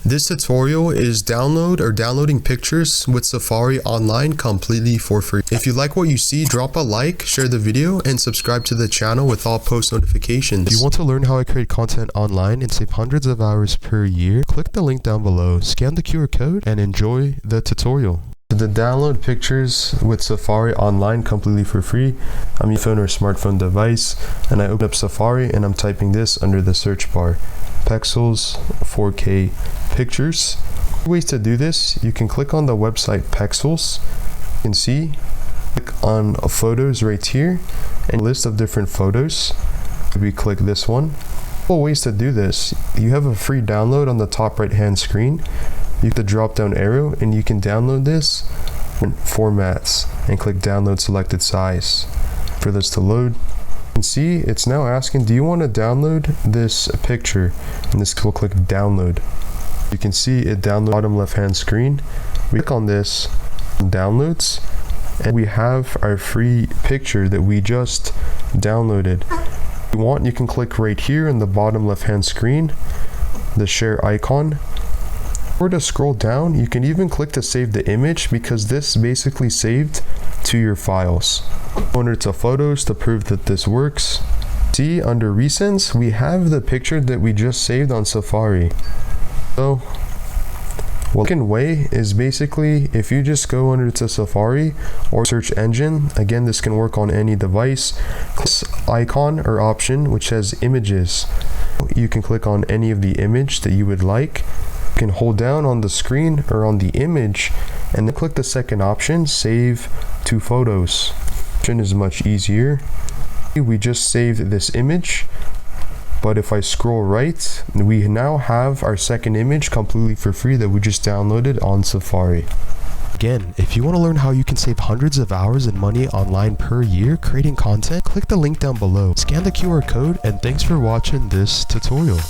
This tutorial is downloading pictures with Safari online completely for free. If you like what you see, drop a like, share the video, and subscribe to the channel with all post notifications. If you want to learn how I create content online and save hundreds of hours per year, click the link down below, scan the QR code, and enjoy the tutorial. To download pictures with Safari online completely for free, I'm using a phone or smartphone device, and I open up Safari and I'm typing this under the search bar: Pexels 4K pictures. Ways to do this: you can click on the website Pexels. You can see, click on photos right here and a list of different photos. We click this one. Couple ways to do this: you have a free download on the top right hand screen. You hit the drop down arrow and you can download this in formats and click download selected size. For this to load, you can see it's now asking, do you want to download this picture? And this will click download. You can see it download bottom left hand screen. We click on this, downloads, and we have our free picture that we just downloaded. If you want, you can click right here in the bottom left hand screen, the share icon. Or to scroll down, you can even click to save the image, because this basically saved to your files. Go under to photos to prove that this works. See, under recents, we have the picture that we just saved on Safari. So, the second way is basically if you just go under to Safari or search engine. Again, this can work on any device. Click this icon or option which says images. You can click on any of the image that you would like. You can hold down on the screen or on the image and then click the second option, save to photos. Option is much easier. We just saved this image, but if I scroll right, we now have our second image completely for free that we just downloaded on Safari. Again, if you want to learn how you can save hundreds of hours and money online per year creating content, click the link down below, scan the QR code, and thanks for watching this tutorial.